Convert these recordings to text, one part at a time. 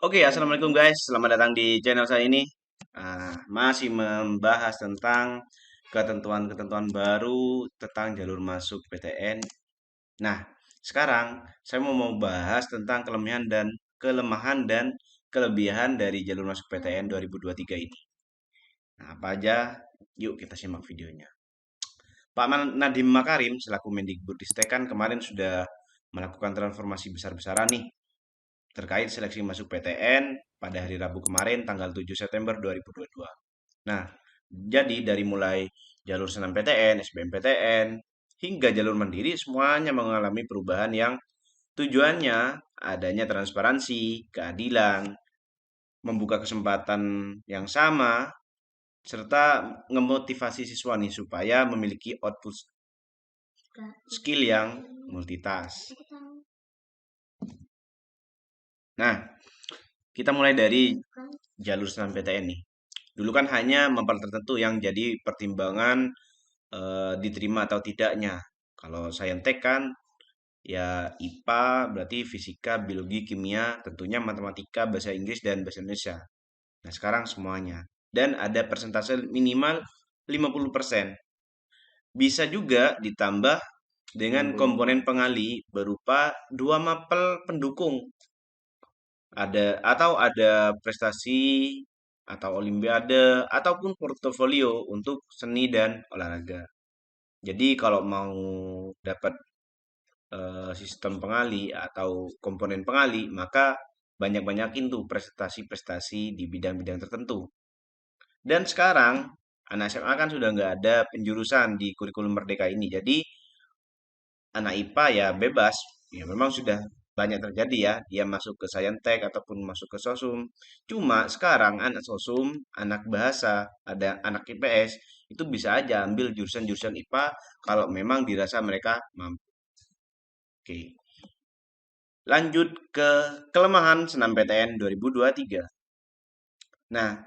Oke, assalamualaikum guys. Selamat datang di channel saya ini. Masih membahas tentang ketentuan-ketentuan baru tentang jalur masuk PTN. Nah, sekarang saya mau bahas tentang kelemahan dan kelebihan dari jalur masuk PTN 2023 ini. Nah, apa aja? Yuk kita simak videonya. Pak Nadiem Makarim selaku Mendikbudristek kan kemarin sudah melakukan transformasi besar-besaran nih terkait seleksi masuk PTN pada hari Rabu kemarin tanggal 7 September 2022. Nah, jadi dari mulai jalur senam PTN, SBMPTN, hingga jalur mandiri semuanya mengalami perubahan yang tujuannya adanya transparansi, keadilan, membuka kesempatan yang sama, serta memotivasi siswa nih supaya memiliki output skill yang multitask. Nah, kita mulai dari jalur SNMPTN nih. Dulu kan hanya mapel tertentu yang jadi pertimbangan diterima atau tidaknya. Kalau saintek kan ya IPA berarti fisika, biologi, kimia, tentunya matematika, bahasa Inggris dan bahasa Indonesia. Nah, sekarang semuanya. Dan ada persentase minimal 50%. Bisa juga ditambah dengan komponen pengali berupa dua mapel pendukung ada prestasi atau olimpiade ataupun portofolio untuk seni dan olahraga. Jadi kalau mau dapat sistem pengali atau komponen pengali, maka banyak-banyakin tuh prestasi-prestasi di bidang-bidang tertentu. Dan sekarang anak SMA kan sudah nggak ada penjurusan di kurikulum Merdeka ini. Jadi anak IPA ya bebas. Ya memang sudah banyak terjadi ya, dia masuk ke Saintek ataupun masuk ke Sosum. Cuma sekarang anak Sosum, anak bahasa, ada anak IPS, itu bisa aja ambil jurusan-jurusan IPA kalau memang dirasa mereka mampu. Oke. Lanjut ke kelemahan senam PTN 2023. Nah,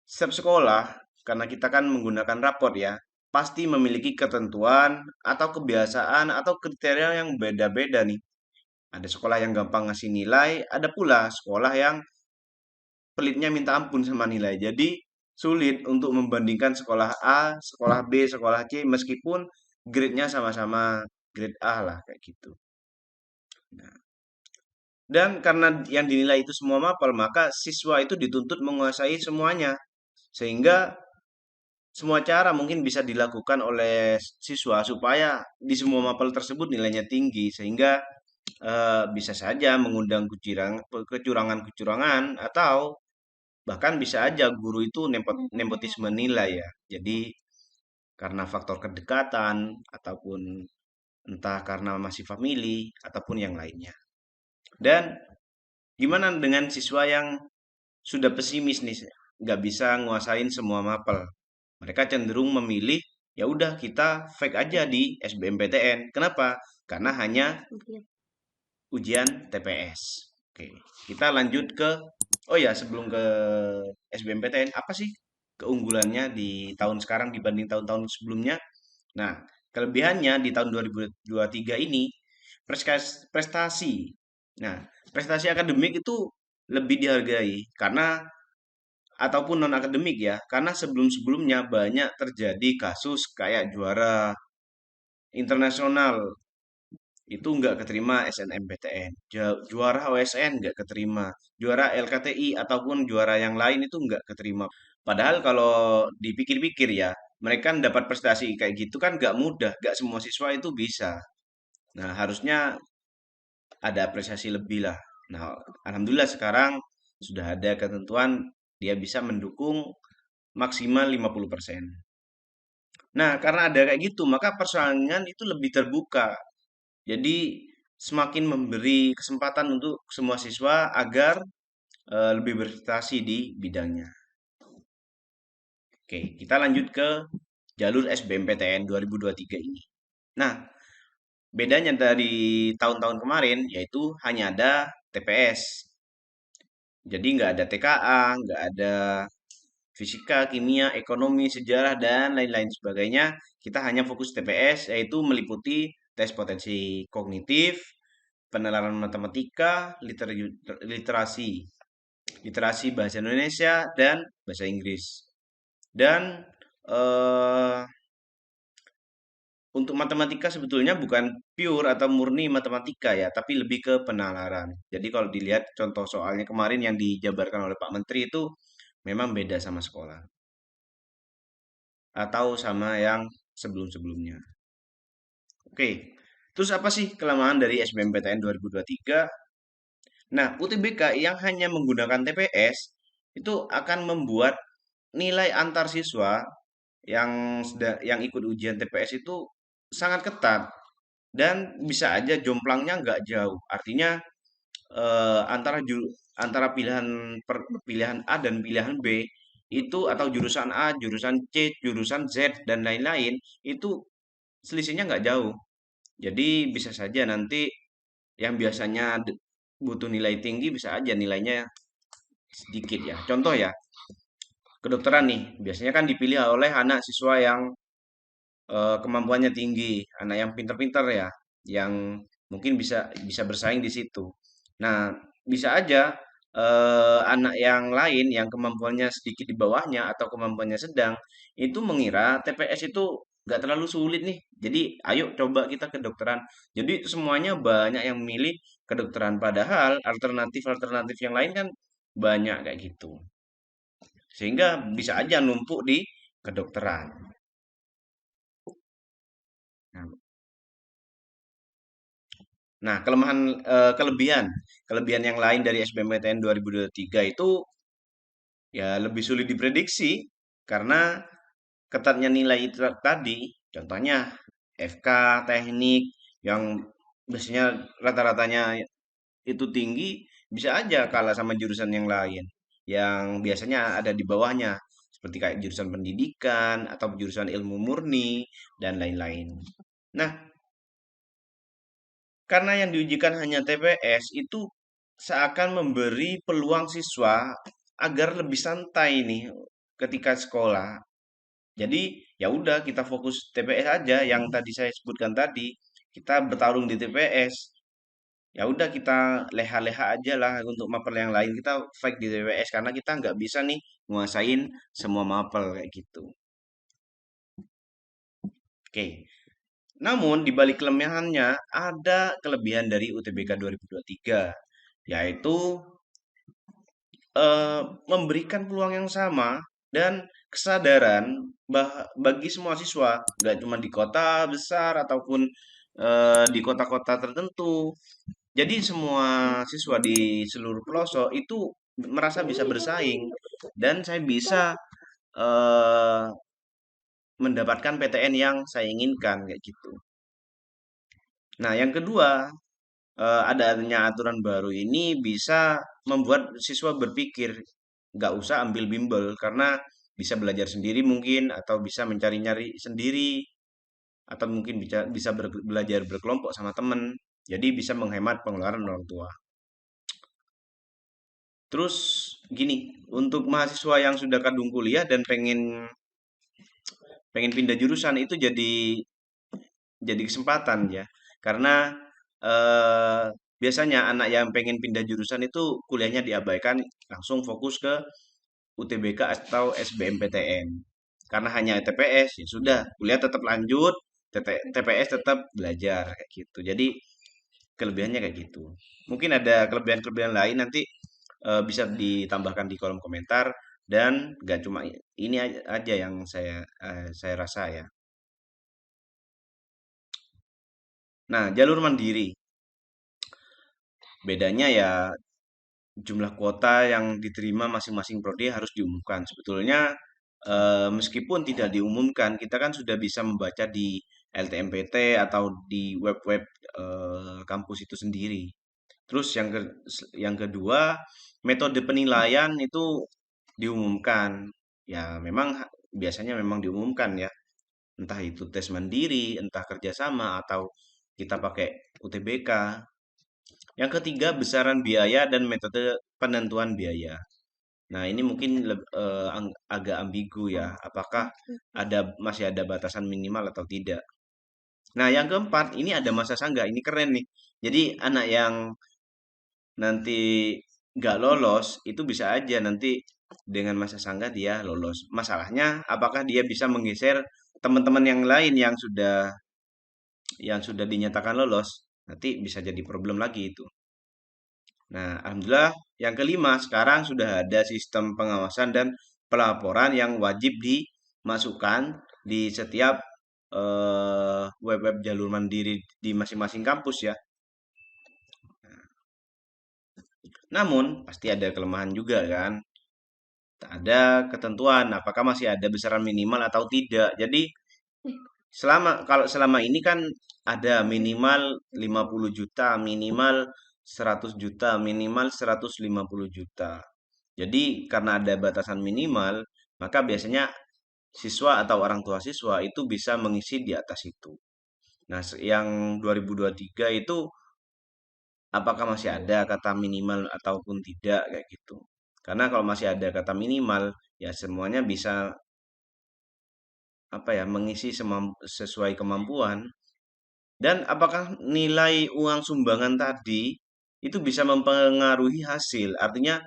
setiap sekolah, karena kita kan menggunakan raport ya, pasti memiliki ketentuan atau kebiasaan atau kriteria yang beda-beda nih. Ada sekolah yang gampang ngasih nilai, ada pula sekolah yang pelitnya minta ampun sama nilai. Jadi sulit untuk membandingkan sekolah A, sekolah B, sekolah C meskipun grade-nya sama-sama grade A lah kayak gitu. Nah, dan karena yang dinilai itu semua mapel, maka siswa itu dituntut menguasai semuanya. Sehingga semua cara mungkin bisa dilakukan oleh siswa supaya di semua mapel tersebut nilainya tinggi sehingga bisa saja mengundang kecurangan-kecurangan atau bahkan bisa aja guru itu nepotisme nilai ya. Jadi karena faktor kedekatan ataupun entah karena masih family ataupun yang lainnya. Dan gimana dengan siswa yang sudah pesimis nih, nggak bisa nguasain semua mapel? Mereka cenderung memilih ya udah kita fake aja di SBMPTN. Kenapa? Karena hanya ujian TPS. Oke, kita lanjut ke oh ya sebelum ke SBMPTN apa sih keunggulannya di tahun sekarang dibanding tahun-tahun sebelumnya? Nah, kelebihannya di tahun 2023 ini prestasi. Nah, prestasi akademik itu lebih dihargai karena ataupun non akademik ya, karena sebelum-sebelumnya banyak terjadi kasus kayak juara internasional itu nggak keterima SNMPTN, juara OSN nggak keterima, juara LKTI ataupun juara yang lain itu nggak keterima. Padahal kalau dipikir-pikir ya, mereka dapat prestasi kayak gitu kan nggak mudah, nggak semua siswa itu bisa. Nah, harusnya ada apresiasi lebih lah. Nah, alhamdulillah sekarang sudah ada ketentuan dia bisa mendukung maksimal 50%. Nah, karena ada kayak gitu, maka persaingan itu lebih terbuka. Jadi semakin memberi kesempatan untuk semua siswa agar lebih berprestasi di bidangnya. Oke, kita lanjut ke jalur SBMPTN 2023 ini. Nah, bedanya dari tahun-tahun kemarin yaitu hanya ada TPS. Jadi nggak ada TKA, nggak ada fisika, kimia, ekonomi, sejarah, dan lain-lain sebagainya. Kita hanya fokus TPS, yaitu meliputi tes potensi kognitif, penalaran matematika, literasi. literasi bahasa Indonesia dan bahasa Inggris. Dan eh, untuk matematika sebetulnya bukan pure atau murni matematika ya, tapi lebih ke penalaran. Jadi kalau dilihat contoh soalnya kemarin yang dijabarkan oleh Pak Menteri itu memang beda sama sekolah atau sama yang sebelum-sebelumnya. Oke, terus apa sih kelemahan dari SBMPTN 2023? Nah, UTBK yang hanya menggunakan TPS itu akan membuat nilai antar siswa yang ikut ujian TPS itu sangat ketat dan bisa aja jomplangnya nggak jauh. Artinya antara pilihan A dan pilihan B itu atau jurusan A, jurusan C, jurusan Z dan lain-lain itu selisihnya nggak jauh. Jadi bisa saja nanti yang biasanya butuh nilai tinggi bisa aja nilainya sedikit ya. Contoh ya, kedokteran nih biasanya kan dipilih oleh anak siswa yang kemampuannya tinggi, anak yang pintar-pintar ya, yang mungkin bisa bisa bersaing di situ. Nah, bisa aja anak yang lain yang kemampuannya sedikit di bawahnya atau kemampuannya sedang itu mengira TPS itu nggak terlalu sulit nih. Jadi, ayo coba kita kedokteran. Jadi semuanya banyak yang memilih kedokteran, padahal alternatif-alternatif yang lain kan banyak kayak gitu. Sehingga bisa aja numpuk di kedokteran. Nah, Nah, kelebihan yang lain dari SBMPTN 2023 itu ya lebih sulit diprediksi karena ketatnya nilai itu tadi. Contohnya FK teknik yang biasanya rata-ratanya itu tinggi bisa aja kalah sama jurusan yang lain yang biasanya ada di bawahnya seperti kayak jurusan pendidikan atau jurusan ilmu murni dan lain-lain. Nah, karena yang diujikan hanya TPS itu seakan memberi peluang siswa agar lebih santai nih ketika sekolah. Jadi ya udah kita fokus TPS aja yang tadi saya sebutkan tadi. Kita bertarung di TPS. Ya udah kita leha-leha aja lah untuk mapel yang lain kita fight di TPS karena kita nggak bisa nih nguasain semua mapel kayak gitu. Oke. Namun di balik kelemahannya ada kelebihan dari UTBK 2023 yaitu eh, memberikan peluang yang sama dan kesadaran bagi semua siswa, nggak cuma di kota besar ataupun di kota-kota tertentu. Jadi semua siswa di seluruh pelosok itu merasa bisa bersaing dan saya bisa eh, mendapatkan PTN yang saya inginkan kayak gitu. Nah, yang kedua, adanya aturan baru ini bisa membuat siswa berpikir nggak usah ambil bimbel karena bisa belajar sendiri mungkin atau bisa mencari-nyari sendiri atau mungkin bisa belajar berkelompok sama temen. Jadi bisa menghemat pengeluaran orang tua. Terus gini, untuk mahasiswa yang sudah kadung kuliah dan pengen pengen pindah jurusan itu jadi kesempatan ya. Karena eh, biasanya anak yang pengen pindah jurusan itu kuliahnya diabaikan langsung fokus ke UTBK atau SBMPTN. Karena hanya TPS ya sudah, kuliah tetap lanjut, TPS tetap belajar kayak gitu. Jadi kelebihannya kayak gitu. Mungkin ada kelebihan-kelebihan lain nanti bisa ditambahkan di kolom komentar dan gak cuma ini aja yang saya rasa ya. Nah, jalur mandiri. Bedanya ya jumlah kuota yang diterima masing-masing prodi harus diumumkan. Sebetulnya meskipun tidak diumumkan, kita kan sudah bisa membaca di LTMPT atau di web-web kampus itu sendiri. Terus yang kedua, metode penilaian itu diumumkan. Ya, memang biasanya memang diumumkan ya. Entah itu tes mandiri, entah kerjasama, atau kita pakai UTBK. Yang ketiga, besaran biaya dan metode penentuan biaya. Nah, ini mungkin agak ambigu ya. Apakah masih ada batasan minimal atau tidak? Nah, yang keempat, ini ada masa sanggah. Ini keren nih. Jadi, anak yang nanti nggak lolos, itu bisa aja nanti dengan masa sanggah dia lolos. Masalahnya, apakah dia bisa menggeser teman-teman yang lain yang sudah dinyatakan lolos? Nanti bisa jadi problem lagi itu. Nah, alhamdulillah yang kelima sekarang sudah ada sistem pengawasan dan pelaporan yang wajib dimasukkan di setiap web-web jalur mandiri di masing-masing kampus ya. Namun pasti ada kelemahan juga kan. Ada ketentuan apakah masih ada besaran minimal atau tidak. Jadi kalau selama ini kan ada minimal 50 juta, minimal 100 juta, minimal 150 juta. Jadi karena ada batasan minimal, maka biasanya siswa atau orang tua siswa itu bisa mengisi di atas itu. Nah, yang 2023 itu apakah masih ada kata minimal ataupun tidak kayak gitu. Karena kalau masih ada kata minimal, ya semuanya bisa apa ya mengisi sesuai kemampuan. Dan apakah nilai uang sumbangan tadi itu bisa mempengaruhi hasil? Artinya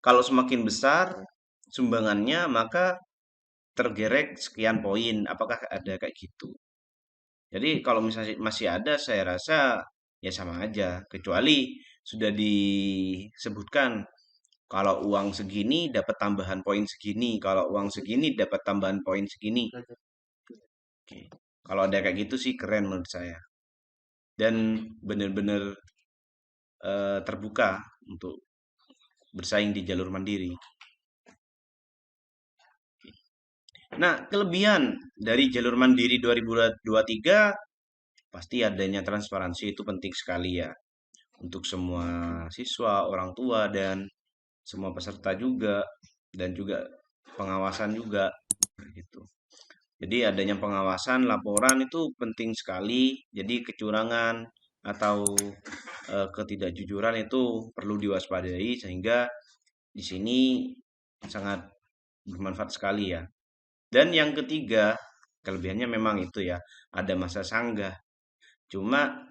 kalau semakin besar sumbangannya maka tergerek sekian poin. Apakah ada kayak gitu? Jadi kalau misalnya masih ada, saya rasa ya sama aja. Kecuali sudah disebutkan kalau uang segini dapat tambahan poin segini, kalau uang segini dapat tambahan poin segini. Oke. Kalau ada kayak gitu sih keren menurut saya. Dan benar-benar terbuka untuk bersaing di jalur mandiri. Nah, kelebihan dari jalur mandiri 2023 pasti adanya transparansi itu penting sekali ya untuk semua siswa, orang tua dan semua peserta juga dan juga pengawasan juga gitu. Jadi adanya pengawasan, laporan itu penting sekali. Jadi kecurangan atau ketidakjujuran itu perlu diwaspadai sehingga di sini sangat bermanfaat sekali ya. Dan yang ketiga, kelebihannya memang itu ya, ada masa sanggah. Cuma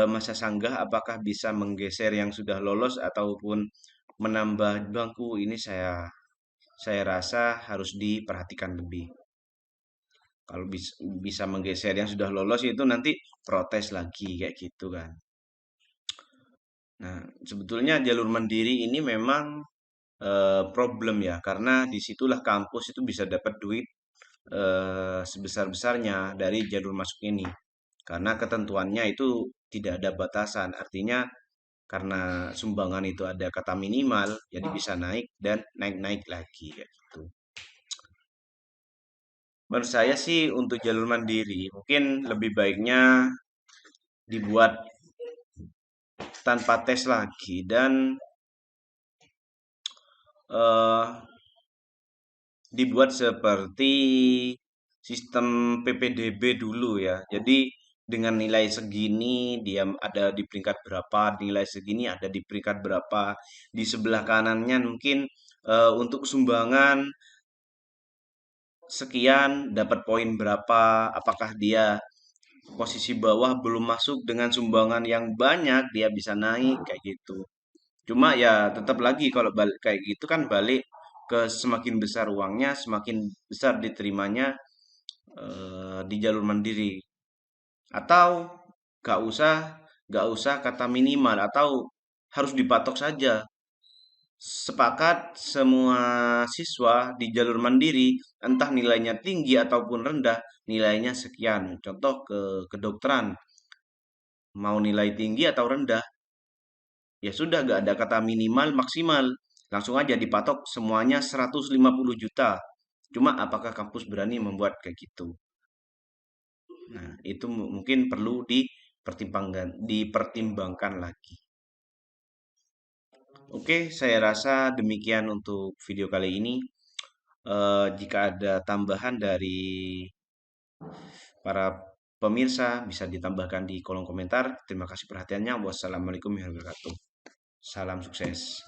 masa sanggah apakah bisa menggeser yang sudah lolos ataupun menambah bangku ini saya rasa harus diperhatikan lebih. Kalau bisa menggeser yang sudah lolos itu nanti protes lagi kayak gitu kan. Nah, sebetulnya jalur mandiri ini memang problem ya, karena disitulah kampus itu bisa dapat duit sebesar-besarnya dari jalur masuk ini. Karena ketentuannya itu tidak ada batasan. Artinya karena sumbangan itu ada kata minimal, jadi bisa naik dan naik-naik lagi kayak gitu. Menurut saya sih untuk jalur mandiri mungkin lebih baiknya dibuat tanpa tes lagi dan eh, dibuat seperti sistem PPDB dulu ya. Jadi dengan nilai segini dia ada di peringkat berapa, nilai segini ada di peringkat berapa. Di sebelah kanannya mungkin untuk sumbangan sekian dapat poin berapa, apakah dia posisi bawah belum masuk dengan sumbangan yang banyak dia bisa naik kayak gitu. Cuma ya tetap lagi kalau balik kayak gitu kan balik ke semakin besar uangnya, semakin besar diterimanya di jalur mandiri. Atau gak usah gak usah kata minimal atau harus dipatok saja. Sepakat semua siswa di jalur mandiri, entah nilainya tinggi ataupun rendah, nilainya sekian. Contoh ke kedokteran, mau nilai tinggi atau rendah, ya sudah gak ada kata minimal maksimal. Langsung aja dipatok semuanya 150 juta. Cuma apakah kampus berani membuat kayak gitu? Nah, itu mungkin perlu dipertimbangkan lagi. Oke, saya rasa demikian untuk video kali ini. Jika ada tambahan dari para pemirsa, bisa ditambahkan di kolom komentar. Terima kasih perhatiannya. Wassalamualaikum warahmatullahi wabarakatuh. Salam sukses.